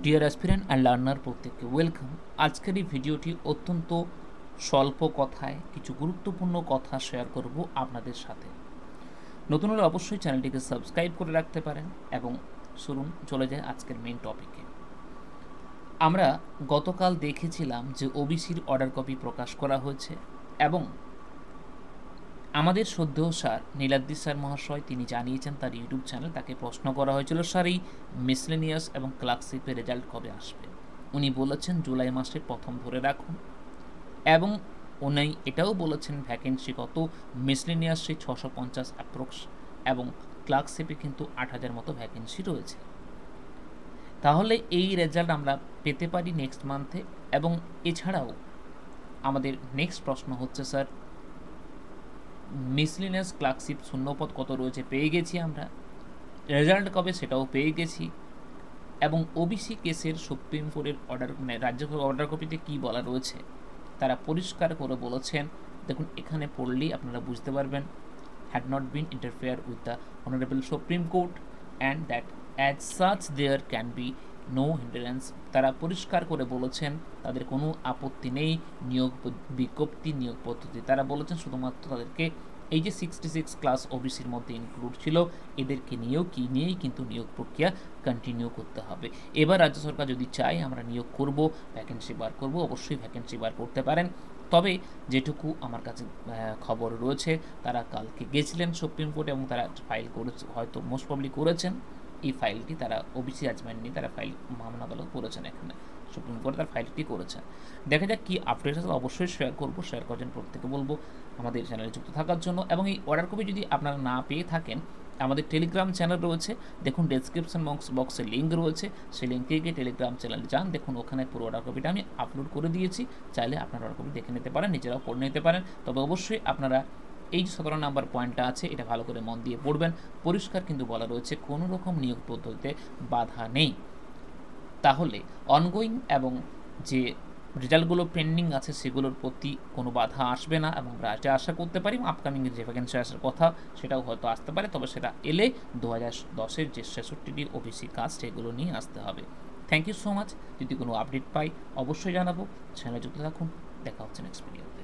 Deer aspirant and learner প্রত্যেককে welcome. আজকের এই ভিডিওটি অত্যন্ত স্বল্প কথায় কিছু গুরুত্বপূর্ণ কথা শেয়ার করব আপনাদের সাথে। নতুন হলে অবশ্যই চ্যানেলটিকে সাবস্ক্রাইব করে রাখতে পারেন এবং চলে যায় আজকের মেইন টপিকে। আমরা গতকাল দেখেছিলাম যে ওবিসির অর্ডার কপি প্রকাশ করা হয়েছে এবং আমাদের শ্রদ্ধেয় স্যার নীলাদ্রি স্যার মহাশয় তিনি জানিয়েছেন তার ইউটিউব চ্যানেল, তাকে প্রশ্ন করা হয়েছিল স্যার এই মিসলেনিয়াস এবং ক্লার্কশিপের রেজাল্ট কবে আসবে। উনি বলেছেন জুলাই মাসের প্রথম ধরে রাখুন এবং উনি এটাও বলেছেন ভ্যাকেন্সি কত মিসলেনিয়াসে 650 অ্যাপ্রক্স এবং ক্লার্কশিপে কিন্তু 8000 মতো ভ্যাকেন্সি রয়েছে। তাহলে এই রেজাল্ট আমরা পেতে পারি নেক্সট মান্থে। এবং এছাড়াও আমাদের নেক্সট প্রশ্ন হচ্ছে স্যার মিসলিনিয়াস ক্লার্কশিপ শূন্যপদ কত রয়েছে পেয়ে গেছি আমরা, রেজাল্ট কবে সেটাও পেয়ে গেছি এবং ওবিসি কেসের সুপ্রিম কোর্টের অর্ডার রাজ্য অর্ডার কপিতে কী বলা রয়েছে তারা পরিষ্কার করে বলেছেন। দেখুন এখানে পড়লেই আপনারা বুঝতে পারবেন, had not been interfere with the honourable Supreme Court and that as such there can be no hindrance. তারা পরিষ্কার করে বলেছেন তাদের কোনো আপত্তি নেই নিয়োগ বিজ্ঞপ্তি নিয়োগ পদ্ধতি। তারা বলেছেন শুধুমাত্র তাদেরকে এই যে 66 ক্লাস ওবিসির মধ্যে ইনক্লুড ছিল এদেরকে নিয়েই কিন্তু নিয়োগ প্রক্রিয়া কন্টিনিউ করতে হবে। এবার রাজ্য সরকার যদি চায় আমরা নিয়োগ করব, ভ্যাকেন্সি বার করব, অবশ্যই ভ্যাকেন্সি বার করতে পারেন। তবে যেটুকু আমার কাছে খবর রয়েছে তারা কালকে গেছিলেন সুপ্রিম কোর্টে এবং তারা ফাইল করেছে, হয়তো মোস্ট প্রবলি করেছেন এই ফাইলটি, তারা ওবিসি জাজমেন্ট নিয়ে তারা ফাইল মামলা আদালত করেছেন, এখানে সুপ্রিম কোর্টে তার ফাইলটি করেছেন। দেখা যাক কী আপডেট আছে, অবশ্যই শেয়ার করবো, শেয়ার করার প্রত্যেকে বলবো আমাদের চ্যানেলে যুক্ত থাকার জন্য। এবং এই অর্ডার কপি যদি আপনারা না পেয়ে থাকেন আমাদের টেলিগ্রাম চ্যানেল রয়েছে, দেখুন ডেসক্রিপশন বক্সে লিঙ্ক রয়েছে, সেই লিঙ্কে গিয়ে টেলিগ্রাম চ্যানেলে যান, দেখুন ওখানে পুরো অর্ডার কপিটা আমি আপলোড করে দিয়েছি, চাইলে আপনারা অর্ডার কপি দেখে নিতে পারেন, নিজেরাও পড়ে নিতে পারেন। তবে অবশ্যই আপনারা এই 17 নাম্বার পয়েন্টটা আছে এটা ভালো করে মন দিয়ে পড়বেন। পরিষ্কার কিন্তু বলা রয়েছে কোনো রকম নিয়োগ পদ্ধতিতে বাধা নেই। তাহলে অনগোয়িং এবং যে রেজাল্টগুলো পেন্ডিং আছে সেগুলোর প্রতি কোনো বাধা আসবে না এবং আমরা আশা করতে পারি আপকামিং যে ভ্যাকেন্সি আসার কথা সেটাও হয়তো আসতে পারে, তবে সেটা এলে 2010-এর যে 66টি ওবিসি কাস্ট সেগুলো নিয়ে আসতে হবে। Thank you so much. যদি কোনো আপডেট পাই অবশ্যই জানাবো, চ্যানেলে যুক্ত থাকুন, দেখা হচ্ছে নেক্সট ভিডিওতে।